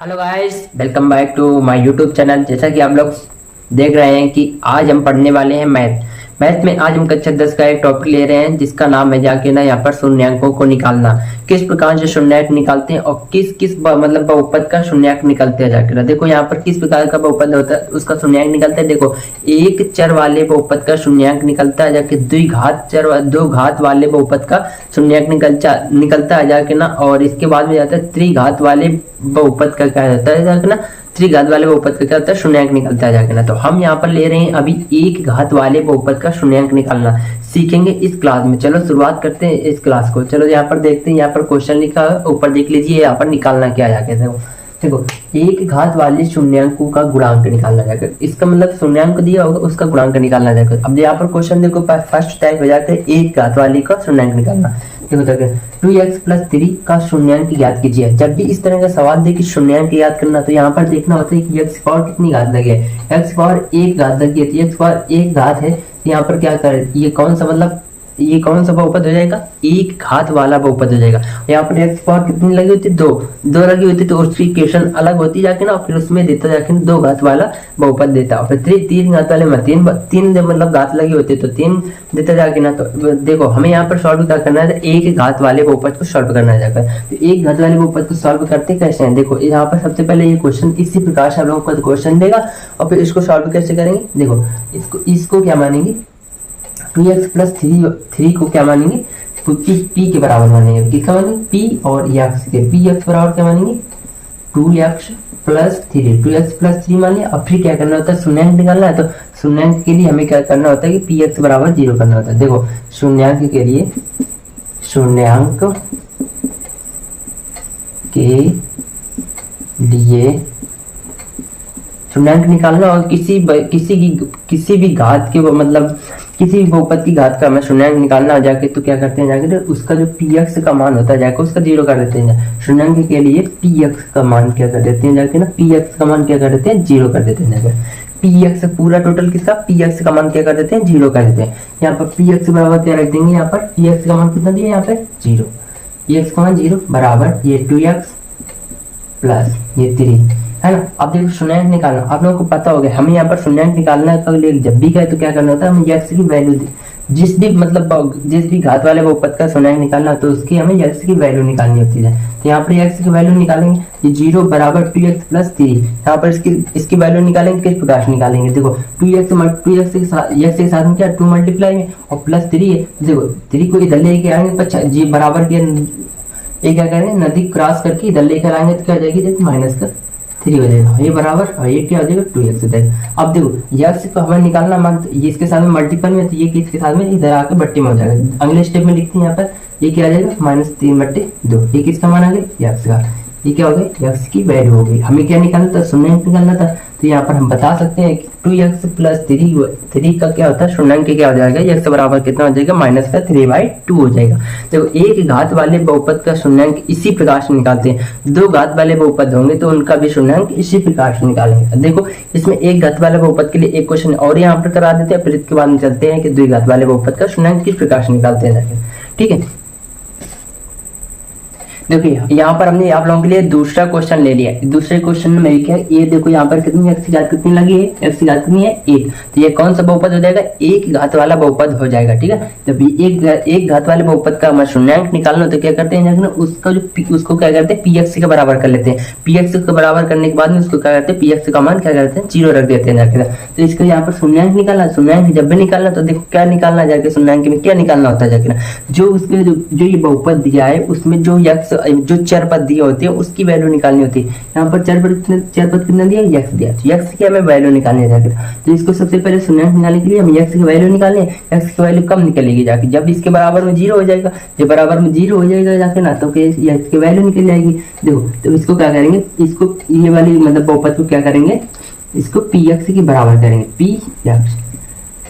Hello guys, welcome back to my YouTube channel. जैसा कि आप लोग देख रहे हैं कि आज हम पढ़ने वाले हैं मैथ में। आज हम कक्षा 10 का एक टॉपिक ले रहे हैं जिसका नाम है जाके ना यहाँ पर शून्यांकों को निकालना। किस प्रकार से शून्यांक निकालते हैं और किस किस मतलब बहुपद का शून्यांक निकलते हैं जाके ना। देखो यहाँ पर किस प्रकार का बहुपद होता है उसका शून्यांक निकलता है। देखो, एक चर वाले बहुपद का शून्यांक निकलता है जाके दो घात वाले बहुपद का शून्यांक निकलता है जाके ना। और इसके बाद में जाता है त्रिघात वाले बहुपद का क्या होता है जाके ना, त्रिघात वाले बहुपद का क्या होता है, शून्यांक निकलता है जाके ना। तो हम यहाँ पर ले रहे हैं अभी एक घात वाले बहुपद का शून्यांक निकालना सीखेंगे इस क्लास में। चलो शुरुआत करते हैं इस क्लास को। चलो यहाँ पर देखते हैं, यहाँ पर क्वेश्चन लिखा है, ऊपर देख लीजिए यहाँ पर निकालना क्या जाके। देखो एक घात वाले शून्यांकों का गुणांक निकालना जाकर, इसका मतलब शून्यांक दिया होगा उसका गुणांक निकालना जाकर। अब यहाँ पर क्वेश्चन देखो, फर्स्ट टाइप हो जाता है एक घात वाले का शून्यांक निकालना। देखो 2x + 3 का शून्यांक ज्ञात कीजिए। जब भी इस तरह का सवाल दे कि शून्यांक ज्ञात करना, तो यहाँ पर देखना होता है कि x पावर कितनी घात लगी है। x पावर 1 घात लगी है, तो x पावर 1 घात है। यहाँ पर क्या कर, ये कौन सा बहुपद हो जाएगा, एक घात वाला बहुपद हो जाएगा। यहाँ पर x पावर कितनी लगी होती है, दो लगी होती, तो उसकी इक्वेशन अलग होती जाके ना, और फिर उसमें देता जाके 2 घात वाला बहुपद देता। और फिर 3 घात वाले में तीन मतलब घात लगी होती है तो 3 देता जाके ना। तो देखो हमें यहाँ पर सॉल्व क्या करना है, एक घात वाले बहुपद को सॉल्व करना है। तो एक घात वाले बहुपद को सॉल्व करते कैसे हैं, देखो यहाँ पर सबसे पहले ये क्वेश्चन इसी प्रकार से आप लोगों को क्वेश्चन देगा और फिर इसको सॉल्व कैसे करेंगे। देखो इसको क्या मानेंगे, 2x + 3 को क्या मानेंगे, p के बराबर मानेंगे। किसका मानेंगे, p और x के। px बराबर क्या मानेंगे, 2x + 3। 2x + 3 मान लिया। अब फिर क्या करना होता है, शून्यांक निकालना है। तो शून्यांक के लिए हमें क्या करना होता है कि px बराबर 0 करना होता है। देखो शून्यांक के लिए शून्यांक निकालना, और किसी भी घात के मतलब किसी भी बहुपद की घात का हमें शून्यांक निकालना हो जाके, तो क्या करते हैं जाके, तो उसका जो px का मान होता है जाके उसका 0 कर देते हैं। शून्यांक के लिए px का मान क्या कर देते हैं जाके ना, px का मान क्या कर देते हैं, 0 कर देते हैं जाके। px पूरा टोटल किसका, px का मान क्या कर देते हैं, 0 कर देते हैं। यहाँ पर px बराबर क्या रख देंगे, यहाँ पर px का मान कितना दिया, यहाँ पे 0। px का मान 0 बराबर ये 2x + ये 3 है ना। अब देखो शून्यांक निकालना, आप लोगों को पता हो गया हमें यहाँ पर शून्यांक निकालना है। तो जब भी कहे तो क्या करना होता है, हमें x की वैल्यू जिस भी घात वाले बहुपद का शून्यांक निकालना, तो उसकी हमें x की वैल्यू निकालनी होती है। तो यहाँ पर x की वैल्यू निकालेंगे, ये 0 बराबर 2x + 3। यहाँ पर इसकी वैल्यू निकालेंगे, किस प्रकार से निकालेंगे, देखो 2x के साथ में क्या 2 मल्टीप्लाई में और +3 है। देखो 3 को इधर लेके आएंगे, जी बराबर के ये क्या करेंगे, नदी क्रॉस करके इधर लेकर आएंगे तो क्या हो जाएगी, देखो -3 हो जाएगा। ये बराबर और ये क्या हो जाएगा, 2x हो जाएगा। अब देखो x को हमें निकालना मान, ये इसके साथ में मल्टीपल में, तो ये किसके साथ में इधर आके बट्टे में हो जाएगा। अगले स्टेप में लिखते हैं यहाँ पर, ये क्या आ जाएगा, -3/2। ये किसका मान आ गया, x का। ये क्या हो गया, x की वैल्यू हो गई। हमें क्या निकालना था, शून्यांक निकालना था। तो यहाँ पर हम बता सकते हैं कि 2x + 3 का क्या होता है, शून्यांक क्या हो जाएगा, x बराबर कितना हो जाएगा, -3/2 हो जाएगा। देखो एक घात वाले बहुपद का शून्यांक इसी प्रकार से निकालते हैं। 2 घात वाले बहुपद होंगे तो उनका भी शून्यांक इसी प्रकार से निकालेंगे। देखो इसमें एक घात वाले बहुपद के लिए एक क्वेश्चन और यहाँ पर करा देते हैं, फिर इसके बाद में चलते हैं कि 2 घात वाले बहुपद का शून्यांक किस प्रकार से निकालते हैं। ठीक है, देखिए यहाँ पर हमने आप लोगों के लिए दूसरा क्वेश्चन ले लिया। दूसरे क्वेश्चन में क्या है, ये देखो यहाँ पर कितनी x की घात कितनी लगी है, x की घात कितनी है 1। तो ये कौन सा बहुपद हो जाएगा, एक घात वाला बहुपद हो जाएगा। ठीक है, जब एक घात वाले बहुपद का हमें शून्यांक निकालना, तो क्या करते हैं, उसको क्या करते हैं, px के बराबर कर लेते हैं। px के बराबर करने के बाद में उसको क्या करते हैं, px का मान क्या करते हैं, 0 रख देते हैं जाके। तो इसका यहाँ पर शून्यांक निकालना, शून्यांक जब भी निकालना तो देखो क्या निकालना जाके, शून्यांक में क्या निकालना होता है जाके, जो उसके जो ये बहुपद दिया है उसमें जो चर पद दिए होते हैं उसकी वैल्यू निकालनी होती है। यहाँ पर चर पद कितना दिया, x दिया, तो x की हमें वैल्यू निकालनी है जाकर। तो इसको सबसे पहले शून्यांक निकालने के लिए हमें x की वैल्यू निकालनी है। x की वैल्यू कब निकलेगी जाके, जब इसके बराबर में 0 हो जाएगा। जब बराबर में 0 हो जाएगा जाके ना, तो x की वैल्यू निकल जाएगी। देखो तो इसको क्या करेंगे, इसको ये वाली मतलब बहुपद को क्या करेंगे, इसको px के बराबर करेंगे। px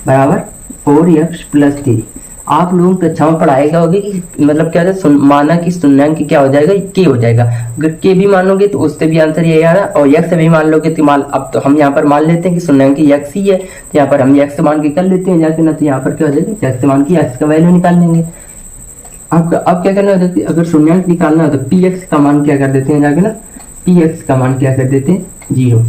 बराबर 4x + 3। आप लोगों को कक्षा में पढ़ाएगा होगा कि मतलब क्या है, माना कि शून्यांक क्या हो जाएगा, के हो जाएगा। अगर के भी मानोगे तो उससे भी आंसर यही आना, और x भी मान लोगे तो अब तो हम यहाँ पर मान लेते हैं कि शून्यांक x ही है, तो यहाँ पर हम x मान के कर लेते हैं जाके ना। तो यहाँ पर क्या हो जाएगा, x मान के x का वैल्यू निकाल लेंगे। अब क्या करना है, अगर शून्यांक निकालना है तो px का मान क्या कर देते हैं जाके ना, पी एक्स का मान क्या कर देते हैं 0,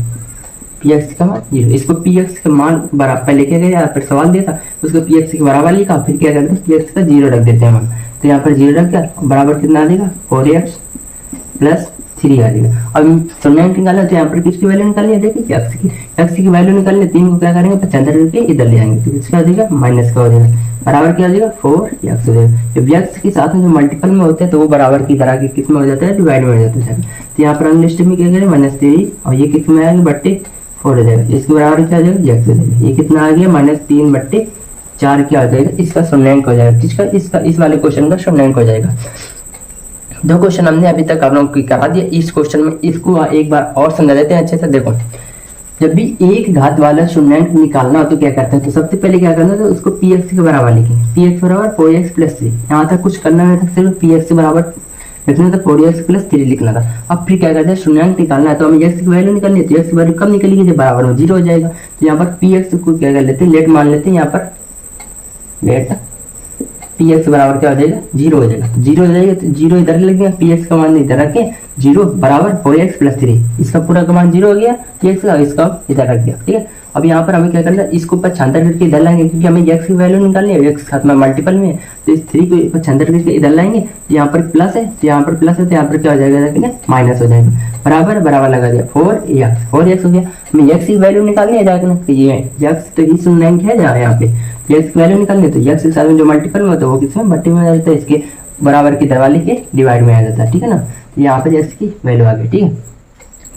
पी एक्स का मान 0। इसको पी एक्स का मान बराबर पहले क्या गया, फिर सवाल दिया था उसको पी एक्स के बराबर लिखा, फिर क्या करते हैं पी एक्स का 0 रख देते हैं मान। तो यहाँ पर 0 रख दिया, बराबर कितना आ जाएगा 4x प्लस 3 आ जाएगा। अब शून्यांक निकालना तो यहाँ पर किसकी वैल्यू निकालनी है, देखिए एक्स की वैल्यू निकालनी, 3 को क्या करेंगे 75 करके इधर ले आएंगे, तो किसका हो जाएगा माइनस का हो जाएगा, बराबर क्या हो जाएगा 4x हो जाएगा। जब x के साथ में जो मल्टीपल में होते हैं तो वो बराबर की तरह के किस में हो जाता है, डिवाइड में हो जाता है। तो यहाँ पर हम लिस्ट में क्या करें -3 और ये किस में आएगा बट्टे 4 हो जाएगा, इसके बराबर क्या हो जाएगा x हो जाएगा। ये कितना आ गया -3/4 क्या हो जाएगा, इसका शून्यांक हो जाएगा, किसका इसका, इस वाले क्वेश्चन का शून्यांक हो जाएगा। 2 क्वेश्चन हमने अभी तक आप लोगों को करा दिया। इस क्वेश्चन में इसको एक बार और समझा देते हैं अच्छे से। देखो जब भी एक घात वाला शून्यांक निकालना हो तो क्या करते हैं, तो सबसे पहले क्या करना है, तो उसको पी एक्स के बराबर लिखेंगे, पी एक्स बराबर 4x प्लस 3। यहाँ तक कुछ करना है, सिर्फ पी एक्स के बराबर लिखना था, 4x प्लस 3 लिखना था। अब फिर क्या करते हैं, शून्यांक निकालना है तो हमें x की वैल्यू निकालनी है, तो x की वैल्यू कब निकलेगी जब बराबर हो 0 हो जाएगा। तो यहाँ पर पी एक्स को क्या कर लेते हैं, लेट मान लेते हैं, यहाँ पर लेट पी एक्स बराबर क्या हो जाएगा 0 हो जाएगा। 0 हो जाएगा तो 0 इधर लग गया, पी एक्स का मान इधर रखे 0 बराबर 4x प्लस 3, इसका पूरा का मान 0 हो गया, पी एक्स का इसका इधर रख दिया। ठीक है, अब यहाँ पर हमें क्या करना है, इसको 75 करके इधर लाएंगे, क्योंकि हमें x की वैल्यू निकालनी है, x साथ में मल्टीपल में है, तो इस 3 को 75 करके इधर लाएंगे, यहाँ पर प्लस है, तो यहाँ पर प्लस है, तो यहाँ पर क्या हो जाएगा माइनस हो जाएगा, बराबर बराबर लगा दिया 4x हो गया। हमें x की वैल्यू निकालनी है जाके ना, तो ये x तो ये शून्यांक है जहाँ यहाँ पे x की वैल्यू निकालनी है, तो x के साथ में जो मल्टीपल में होता है वो किसमें बट्टे में आ जाता है, इसके बराबर की दरवाजे के डिवाइड में आ जाता है। ठीक है ना, यहाँ पर x की वैल्यू आ गई। ठीक है,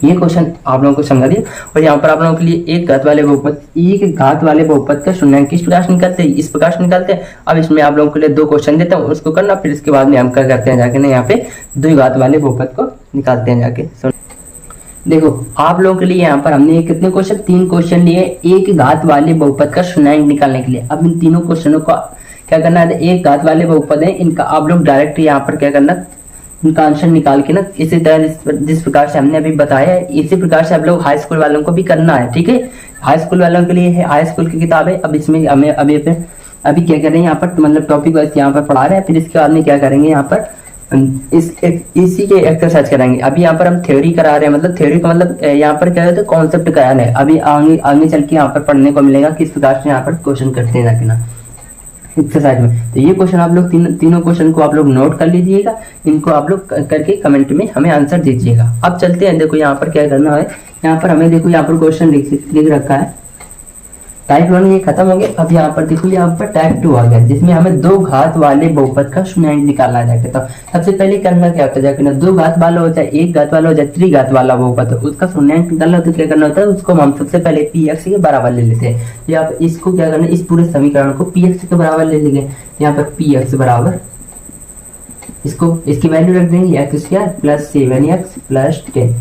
ये क्वेश्चन आप लोगों को समझा दिया। और यहाँ पर आप लोगों के लिए एक घात वाले बहुपद का शून्यांक किस प्रकार से निकालते हैं, इस प्रकार से निकालते हैं। अब इसमें आप लोगों के लिए 2 क्वेश्चन देता हूँ, उसको करना, फिर इसके बाद में हम क्या करते हैं जाके ना यहाँ पे द्विघात वाले बहुपद को निकालते हैं जाके। देखो आप लोगों के लिए यहाँ पर हमने कितने क्वेश्चन, 3 क्वेश्चन लिए एक घात वाले बहुपद का शून्यांक निकालने के लिए। अब इन तीनों क्वेश्चनों को क्या करना है, एक घात वाले बहुपद है, इनका आप लोग डायरेक्ट यहाँ पर क्या करना, इनका आंसर निकाल के ना इसी तरह जिस प्रकार से हमने अभी बताया है, इसी प्रकार से आप लोग हाई स्कूल वालों को भी करना है। ठीक है, हाई स्कूल वालों के लिए है हाई स्कूल की किताब है। अब इसमें हमें अभी क्या करेंगे, यहाँ पर मतलब टॉपिक वाइज यहाँ पर पढ़ा रहे हैं, फिर इसके बाद में क्या करेंगे, यहाँ पर इसी के एक्सरसाइज कराएंगे। अभी यहाँ पर हम थ्योरी करा रहे हैं, मतलब थ्योरी का मतलब यहाँ पर क्या है, कॉन्सेप्ट करा रहे हैं। अभी आगे चल के यहाँ पर पढ़ने को मिलेगा किस प्रकार से यहाँ पर क्वेश्चन करते हैं जाके ना एक्सरसाइज में। तो ये क्वेश्चन आप लोग तीनों क्वेश्चन को आप लोग नोट कर लीजिएगा, इनको आप लोग करके कमेंट में हमें आंसर दीजिएगा। अब चलते हैं, देखो यहाँ पर क्या करना है, यहाँ पर हमें देखो यहाँ पर क्वेश्चन लिख रखा है टाइप 1 ये खत्म हो गया। अब यहाँ पर देखो यहाँ पर टाइप 2 आ गया, जिसमें हमें 2 घात वाले बहुपद का शून्यांक निकालना जाके। तो सबसे पहले करना क्या होता है जाके ना, 2 घात वाला हो चाहे 1 घात वाला हो चाहे 3 घात वाला बहुपद हो, उसका शून्यांक निकालना तो क्या करना होता है, उसको हम सबसे पहले पी एक्स के बराबर ले लेते हैं। या इसको क्या करना, इस पूरे समीकरण को पी एक्स के बराबर ले लेंगे। यहाँ पर पी एक्स बराबर इसको इसकी वैल्यू रख देंगे x² प्लस 7x प्लस 10।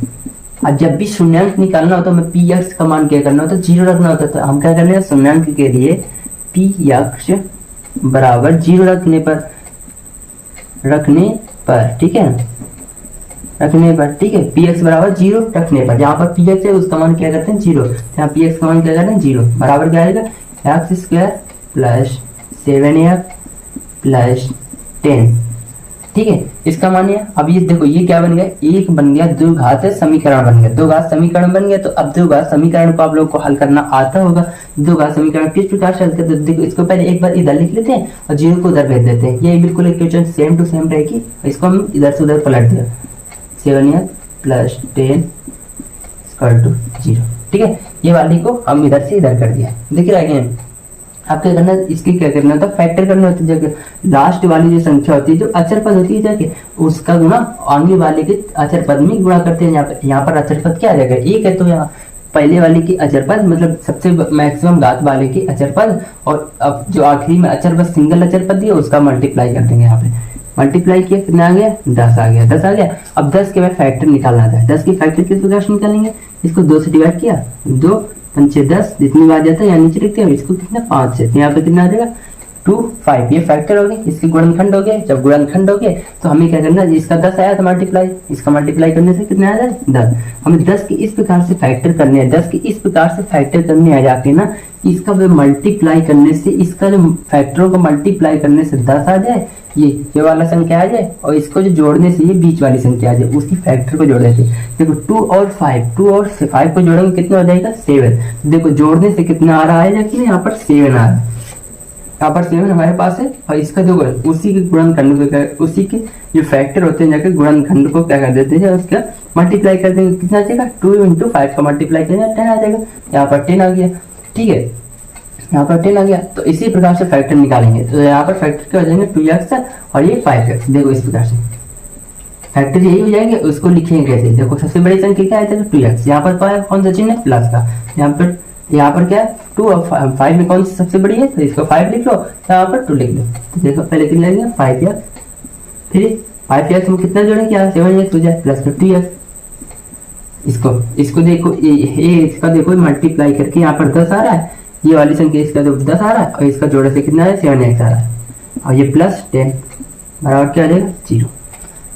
अब जब भी शून्यांक निकालना होता है हमें पी एक्स का मान क्या करना होता है, 0 रखना होता है। तो हम क्या करने हैं, शून्यांक के लिए पी एक्स बराबर 0 रखने पर ठीक है, रखने पर ठीक है, पी एक्स बराबर 0 रखने पर, जहाँ पर पी एक्स है उसका मान क्या करते हैं 0, यहाँ पी एक्स का मान क्या करते हैं 0, बराबर क्या आएगा x² प्लस 7x प्लस 10। ठीक है, इसका मान है। अब ये देखो ये क्या बन गया, एक बन गया, 2 घात समीकरण बन गया, 2 घात समीकरण बन गया। तो अब 2 घात समीकरण को आप लोग को हल करना आता होगा। 2 घात समीकरण किस प्रकार से हल करते हैं, देखो इसको पहले एक बार इधर लिख लेते हैं और 0 को उधर भेज देते हैं, ये बिल्कुल इक्वेशन सेम टू सेम रहेगी। इसको हम इधर से उधर पलट दिया, 7x प्लस 10 इक्वल टू 0। ठीक है, ये वाली को हम इधर से इधर कर दिया, दिख रहा है। आप क्या करना, इसकी क्या करना होता है, फैक्टर करना होता है। जगह लास्ट वाली जो संख्या होती है, जो अचर पद होती है जाके, उसका गुणा आगे वाले के अचर पद में गुणा करते हैं। यहाँ पर अचर पद क्या आ जाएगा, 1 है, तो यहाँ पहले वाले की अचर पद मतलब सबसे मैक्सिमम घात वाले की अचर पद, और अब जो आखिरी में अचर पद सिंगल अचर पद दिया उसका मल्टीप्लाई कर देंगे। यहाँ पे मल्टीप्लाई किया, कितना आ गया 10 आ गया, 10 आ गया। अब 10 के बाद फैक्टर निकालना था, 10 की फैक्टर किस प्रकार से निकालेंगे, इसको 2 से डिवाइड किया, 2 5 10, जितनी बार जाता है यहाँ नीचे लिखते हैं, इसको कितना 5 से, तो यहाँ पे कितना आ जाएगा 2 5, ये फैक्टर हो गए, इसके गुणनखंड हो गए। जब गुणनखंड हो गए तो हमें क्या करना है, इसका 10 आया था मल्टीप्लाई, इसका मल्टीप्लाई करने से कितना आ जाए 10। हमें 10 की इस प्रकार से फैक्टर करने हैं, 10 की इस प्रकार से फैक्टर करने आ जाके ना, इसका मल्टीप्लाई करने से, इसका जो फैक्टरों को मल्टीप्लाई करने से 10 आ जाए, ये वाला संख्या आ जाए और इसको जो जोड़ने से ये बीच वाली संख्या आ जाए, उसी फैक्टर को जोड़ देते हैं। देखो 2 और 5 को जोड़ेंगे कितना हो जाएगा 7। देखो जोड़ने से कितना आ रहा है, जाके यहाँ पर 7 आ रहा है, यहाँ पर 7 हमारे पास है। और इसका जो उसी के गुणनखंड को क्या, उसी के जो फैक्टर होते हैं जाके गुणनखंड को क्या कर देते हैं, उसका मल्टीप्लाई कर देंगे। कितना आ जाएगा 2 × 5 का मल्टीप्लाई करेंगे 10 आ जाएगा। यहाँ पर 10 आ गया, ठीक है, यहाँ पर 10 आ गया। तो इसी प्रकार से फैक्टर निकालेंगे। तो यहाँ पर फैक्टर क्या हो जाएंगे 2x और ये 5x। देखो इस प्रकार से फैक्टर यही हो जाएंगे। उसको लिखेंगे कैसे, देखो सबसे बड़ी संख्या क्या है 2x, यहाँ पर कौन सा चिन्ह है प्लस का, यहाँ पर क्या है 2 और 5 में कौन सी सबसे बड़ी है, तो इसको 5 लिख लो, यहाँ पर 2 लिख लो। तो देखो पहले कितना लेंगे 5x, फिर 5x में कितना जोड़ेंगे, क्या 7x हो जाए प्लस 2x। इसको देखो इसका देखो मल्टीप्लाई करके यहाँ पर 10 आ रहा है, ये वाली संख्या इसका तो 10 आ रहा है और इसका जोड़े से कितना है 7x आ रहा है, और ये प्लस 10 बराबर क्या आ जाएगा 0।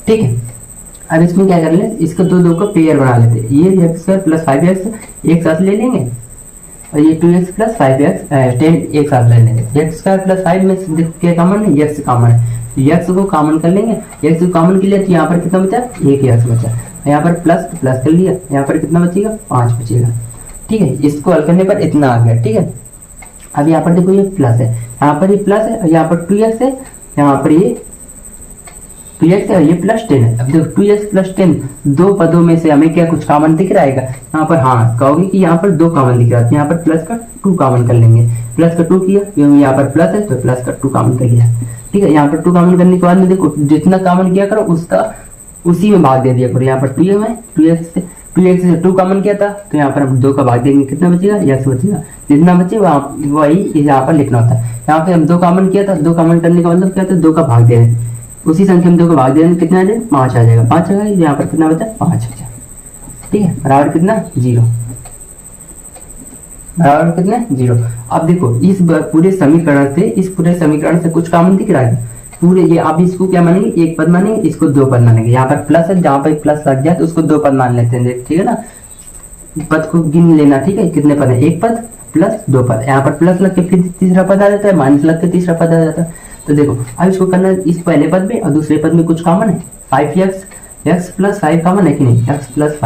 ठीक है, अब इसमें क्या कर ले, इसको दो का पेयर बना लेते, ये x² प्लस 5x एक साथ ले लेंगे और ये 2x प्लस 5x 10 एक साथ ले लेंगे। x² प्लस 5 में देखो क्या कॉमन है, x कॉमन है, x को कॉमन कर लेंगे। x को कॉमन कर लिया तो यहाँ पर कितना बचा, 1x बचा, यहाँ पर प्लस कर लिया, यहाँ पर कितना बचेगा 5 बचेगा। ठीक है, इसको हल करने पर इतना आ गया। ठीक है, अब यहाँ पर देखो ये प्लस है, यहाँ पर ये प्लस है, यहाँ पर 2x है, यहाँ पर ये 2x है, ये प्लस 10 है। अब देखो 2x प्लस 10 दो पदों में से हमें क्या कुछ कॉमन दिख रहा है, यहाँ पर हाँ कहोगे कि यहाँ पर 2 कॉमन दिख रहा है, यहाँ पर प्लस का 2 कॉमन कर लेंगे, प्लस का 2 किया, क्योंकि यहाँ पर प्लस है तो प्लस का 2 कॉमन कर लिया। ठीक है, यहाँ पर 2 कॉमन करने के बाद में देखो जितना कॉमन किया करो उसका उसी में भाग दे दिया करो। यहाँ पर 2x से 2 कॉमन किया था तो यहाँ पर हम 2 का भाग देंगे, कितना बचेगा x बचेगा, जितना बचे वही यहाँ पर लिखना होता है। यहाँ पे हम 2 कॉमन किया था, 2 कॉमन करने का मतलब क्या था, 2 का भाग दे रहे हैं, उसी संख्या में 2 का भाग दे रहे हैं, कितना आ जाएगा 5 आ जाएगा, 5 आ जाएगा, यहाँ पर कितना बचा 5 बचा। ठीक है, बराबर कितना 0, बराबर कितना 0। अब देखो इस पूरे समीकरण से कुछ कॉमन दिख रहा है पूरे, ये आप इसको क्या मानेंगे, एक पद मानेंगे, इसको 2 पद मानेंगे। यहाँ पर प्लस है, जहाँ पर प्लस लग जाए तो उसको 2 पद मान लेते हैं, ठीक है ना, पद को गिन लेना। ठीक है, कितने पद है, 1 पद प्लस 2 पद, यहाँ पर प्लस लग के फिर तीसरा पद आ जाता है, माइनस लग के तीसरा पद आ जाता है। तो देखो अब इसको करना है, इस पहले पद में और दूसरे पद में कुछ कॉमन है, 5x प्लस 5 कॉमन है कि नहीं, x प्लस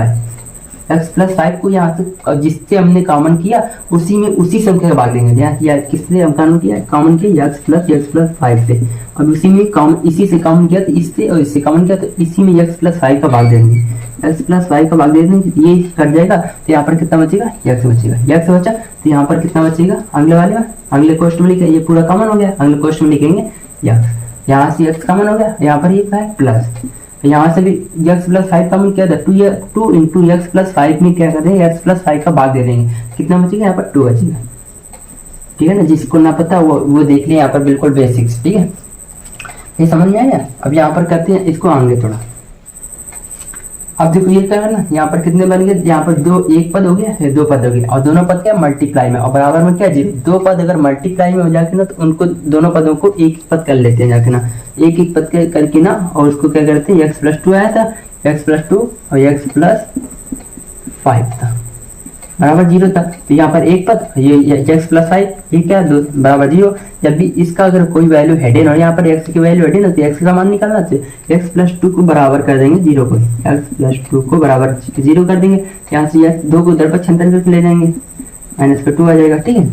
5 को यहाँ से जिससे हमने कॉमन किया उसी में उसी संख्या का भाग देंगे। यहाँ किससे हम कॉमन किया x प्लस 5 से, अब उसी में इसी से कॉमन किया तो इससे, और इससे कॉमन किया तो इसी में x प्लस 5 का भाग देंगे, x प्लस 5 का भाग दे देंगे, ये कट जाएगा तो यहाँ पर कितना बचेगा x बचेगा, x बचा तो यहाँ पर कितना बचेगा, अगले क्वेश्चन में लिखे, ये पूरा कॉमन हो गया, अगले क्वेश्चन में लिखेंगे x, यहाँ से x कॉमन हो गया, यहाँ पर ये क्या है प्लस, यहाँ से भी x प्लस 5 कॉमन किया था, 2 इंटू x प्लस 5 में क्या कर देंगे, x प्लस 5 का भाग दे देंगे, कितना बचेगा यहाँ पर 2 बचेगा। ठीक है ना, जिसको ना पता वो देख ले, यहाँ पर बिल्कुल बेसिक्स। ठीक है, ये समझ में आया। अब यहाँ पर करते हैं इसको आगे थोड़ा। अब देखो ये क्या है ना, यहाँ पर कितने बन गए, यहाँ पर 1 पद हो गया, 2 पद हो गया, और दोनों पद क्या मल्टीप्लाई में, और बराबर में क्या 0। 2 पद अगर मल्टीप्लाई में हो जाके ना तो उनको दोनों पदों को एक पद कर लेते हैं जाके ना, एक पद करके ना, और उसको क्या करते हैं, x प्लस 2 आया था, x प्लस 2 और x प्लस 5 था, बराबर 0 था। तो यहाँ पर एक पद, ये x प्लस 5 ये क्या 2 बराबर 0। जब भी इसका अगर कोई वैल्यू हिडन और यहाँ पर x की वैल्यू हिडन होती है, x का मान निकालना चाहिए, x प्लस 2 को बराबर कर देंगे 0 को, x प्लस 2 को बराबर 0 कर देंगे, यहाँ से 2 को उधर पर छंतर करके ले जाएंगे, माइनस का 2 आ जाएगा। ठीक है,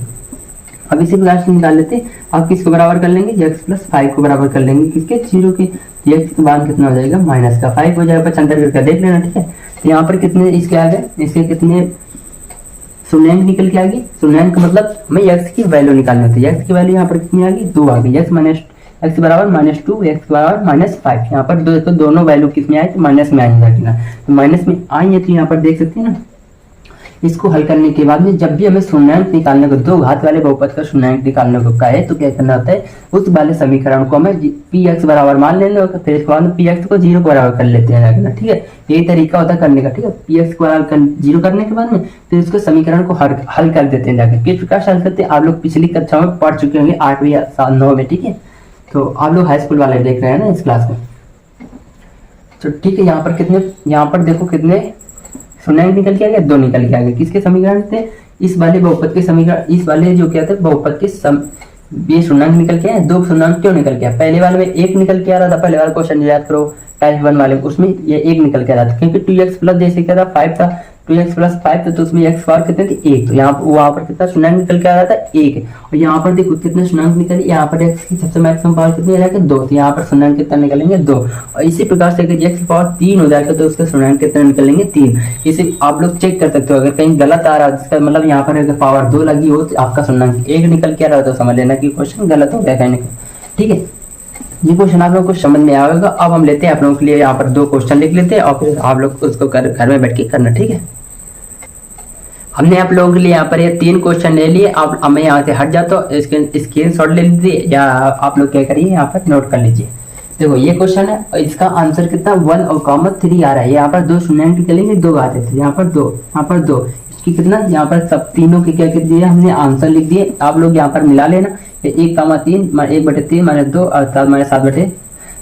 अब इसी प्रकार से निकाल लेते हैं। अब किसको बराबर कर लेंगे, x प्लस 5 को बराबर कर लेंगे किसके 0 के, x के बाद कितना हो जाएगा माइनस का 5 हो जाएगा, छंतर करके देख लेना। ठीक है, तो यहाँ पर कितने इसके आ गए, इसके कितने शून्यांक निकल के आ गई। शून्यांक का मतलब हमें x की वैल्यू निकालनी होती है, x की वैल्यू यहाँ पर कितनी आ गई 2 आ गई, x बराबर -2 x बराबर -5। यहाँ पर दोनों वैल्यू किस में आए तो माइनस में आएंगे ना, तो माइनस में आई है तो यहाँ पर देख सकते हैं ना। इसको हल करने के बाद में जब भी हमें शून्यांक निकालने को, 2 घात वाले बहुपद का शून्यांक निकालने को कहे तो क्या करना होता है, उस वाले समीकरण को हमें px बराबर मान लेना होगा, फिर इसके बाद में px को 0 बराबर कर लेते हैं। ठीक है, यही तरीका होता है करने का। ठीक है, px को बराबर 0 करने के बाद में फिर उसको समीकरण को हल कर देते हैं जाके। किस प्रकार से हल करते हैं आप लोग पिछली कक्षाओं में पढ़ चुके होंगे, 8वीं या 9 में। ठीक है, तो आप लोग हाई स्कूल वाले देख रहे हैं ना इस क्लास में। तो ठीक है, यहाँ पर देखो कितने शून्यांक निकल के आ गया, 2 निकल के आ गया, किसके समीकरण थे, इस वाले बहुपद के समीकरण, इस वाले जो क्या थे बहुपद के ये शून्यंक निकल के आए, 2 शून्यंक क्यों निकल के आए? पहले वाले में 1 निकल के आ रहा था, पहले वाला क्वेश्चन याद करो टाइप 1 वाले, उसमें ये 1 निकल के आ रहा था, क्योंकि 2x प्लस जैसे क्या था 5 था, 2x प्लस 5 था, तो उसमें x पावर कितने थे 1, तो यहाँ वहां पर कितना शून्यंक निकल के आ रहा था 1, और यहाँ पर देखो कितने शून्यंक निकले, यहाँ पर x की सबसे मैक्सिमम पावर कितनी आ 2, तो यहाँ पर शून्यंक कितना निकलेंगे 2, और इसी प्रकार से अगर x की पावर 3 हो जाएगा तो उसके शून्यंक कितने निकलेंगे 3। इसे आप लोग चेक कर सकते हो, अगर कहीं गलत आ रहा है जिसका मतलब यहाँ पर अगर पावर 2 लगी हो तो आपका शून्यंक 1 निकल के आ रहा है, तो समझ लेना कि क्वेश्चन गलत हो गया कहीं ना कहीं। ठीक है, ये क्वेश्चन आप लोग को समझ में आएगा। अब हम लेते हैं आप लोगों के लिए यहाँ पर 2 क्वेश्चन लिख लेते हैं और फिर आप लोग उसको घर में बैठ के करना। ठीक है, हमने आप लोगों के लिए यहाँ पर ये 3 क्वेश्चन ले लिए। अब हमें यहाँ से हट जाता हूँ, स्क्रीनशॉट ले लीजिए या आप लोग क्या करिए यहाँ पर नोट कर लीजिए। देखो ये क्वेश्चन है और इसका आंसर कितना 1 और कॉमा 3 आ रहा है। यहाँ पर 2 शून्यंक निकलेंगे, 2 आते थे, यहाँ पर 2, यहाँ पर 2, इसकी कितना यहाँ पर सब तीनों के क्या कर दिए हमने आंसर लिख दिए। आप लोग यहाँ पर मिला लेना, 1,3 1/3 -2 और 7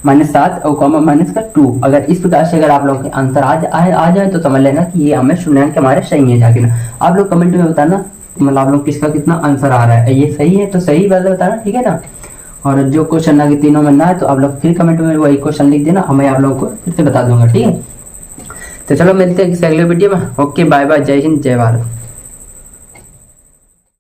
-7 और कॉमा -2। अगर इस प्रकार से अगर आप लोग के आंसर आ जाए तो समझ लेना कि ये हमें शून्यंक हमारे सही है। जाके ना आप लोग कमेंट में बताना मतलब आप लोग किसका कितना आंसर आ रहा है, ये सही है तो सही बात बताना। ठीक है ना, और जो क्वेश्चन ना कि तीनों में ना है तो आप लोग फिर कमेंट में वही क्वेश्चन लिख देना, हमें आप लोगों को फिर से बता दूंगा। ठीक है, तो चलो मिलते हैं किसी अगले वीडियो में। ओके, बाय बाय, जय हिंद, जय भारत।